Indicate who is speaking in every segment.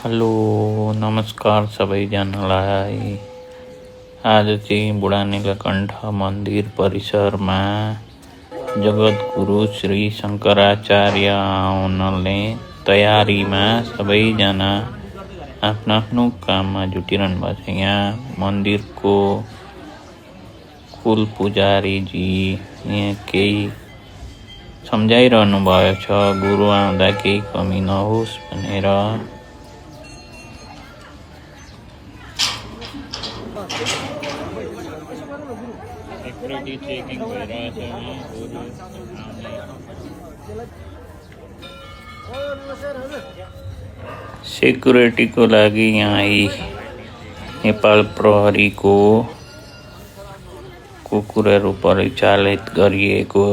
Speaker 1: Hello नमस्कार सबैजनालाई। आज चाहिँ बुढा नीलकण्ठ मन्दिर परिसरमा जगद्गुरु श्री शङ्कराचार्य आउनले तयारीमा सबैजना आफ्नो आफ्नो काममा जुटिरहनु भएको छ। यहाँ मन्दिरको कुल पुजारीजी यहाँ केही सम्झाइरहनु भएको छ, गुरु आउँदा केही कमी नहोस् भनेर। सेक्युरिटी चेकिङ भइरहेछ। सेक्युरिटीको लागि यहाँ नेपाल प्रहरीको कुकुरहरू परिचालित गरिएको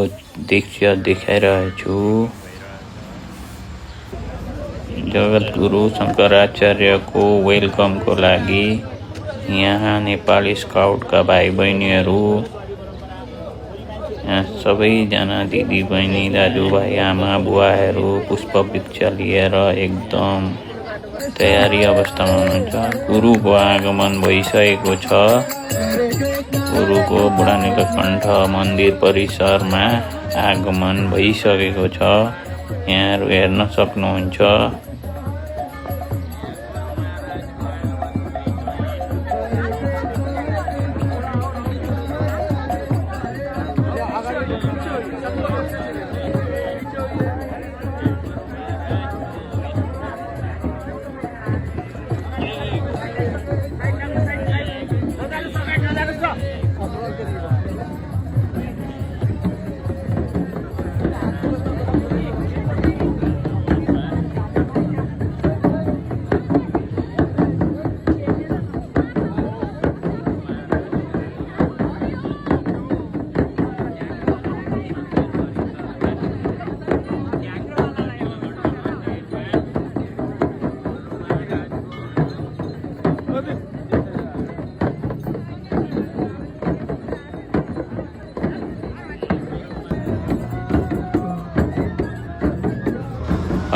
Speaker 1: दृश्य देखाइरहेछु। जगद्गुरु शङ्कराचार्यको वेलकमको लागि यहाँ नेपाली स्काउटका भाइ बहिनीहरू, यहाँ सबैजना दिदी बहिनी दाजुभाइ आमा बुवाहरू पुष्पवृक्ष लिएर एकदम तयारी अवस्थामा हुनुहुन्छ। गुरुको आगमन भइसकेको छ। गुरुको बुढा नीलकण्ठ मन्दिर परिसरमा आगमन भइसकेको छ। यहाँहरू हेर्न सक्नुहुन्छ।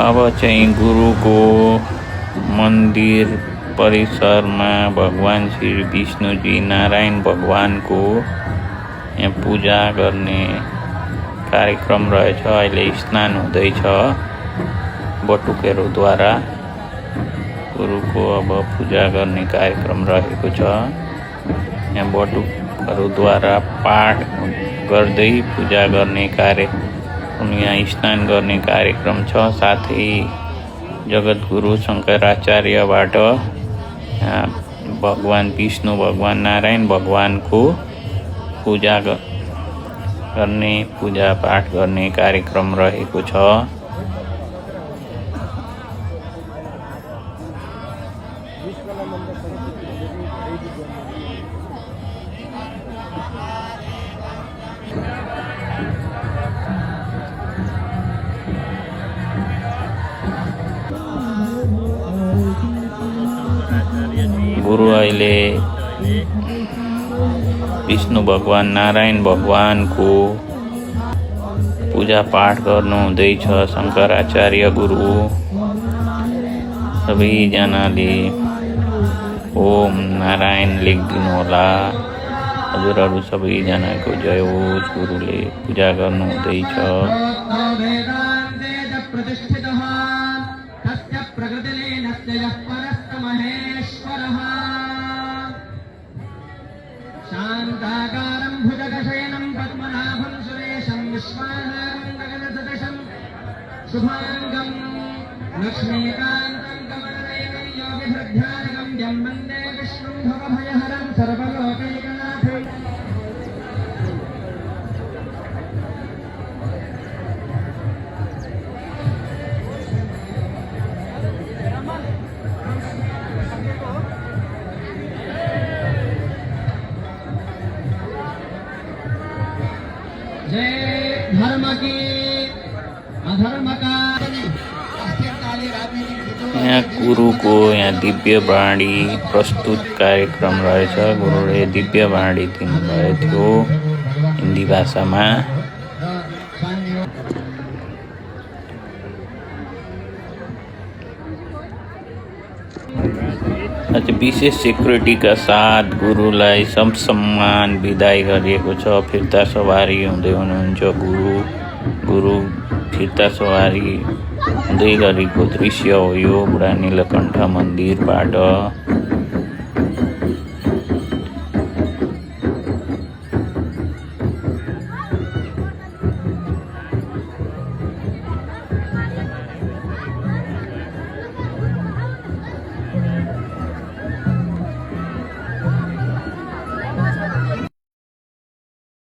Speaker 1: अब चाहिँ गुरुको मन्दिर परिसरमा भगवान श्री विष्णुजी नारायण भगवानको यहाँ पूजा गर्ने कार्यक्रम रहेछ। अहिले स्नान हुँदैछ बटुकहरूद्वारा। गुरुको अब पूजा गर्ने कार्यक्रम रहेको छ। यहाँ बटुकहरूद्वारा पाठ गर्दै पूजा गर्ने यहाँ स्नान गर्ने कार्यक्रम छ। साथै जगद्गुरु शङ्कराचार्यबाट भगवान विष्णु भगवान नारायण भगवानको पूजा गर्ने पूजा पाठ गर्ने कार्यक्रम रहेको छ। गुरु अहिले विष्णु भगवान नारायण भगवानको पूजा पाठ गर्नु हुँदैछ। शङ्कराचार्य गुरु सबैजनाले ओम नारायण लेखिदिनु होला। हजुरहरू सबैजनाको जय होस्। गुरुले पूजा गर्नु हुँदैछ।
Speaker 2: शान्ताकारं भुजगशयनं पद्मनाभं सुरेशं विश्वाधारं गगनसदृशं शुभाङ्गं लक्ष्मीकान्तं कमलनयनं योगिभृद्ध्यानकं यं वन्दे विष्णुं भवभयहरं सर्वलोकैकनाथं।
Speaker 1: यहाँ गुरुको यहाँ दिव्य वाणी प्रस्तुत कार्यक्रम रहेछ। गुरुले दिव्य वाणी दिनुभएको थियो हिन्दी भाषामा। आज विशेष सिक्युरिटीका साथ गुरुलाई सब सम्मान विदाई गरिएको छ। फिर्ता सवारी हुँदै हुनुहुन्छ गुरु फिर्ता सवारी हुँदै गरेको दृश्य हो यो बुढा नीलकण्ठ मन्दिरबाट।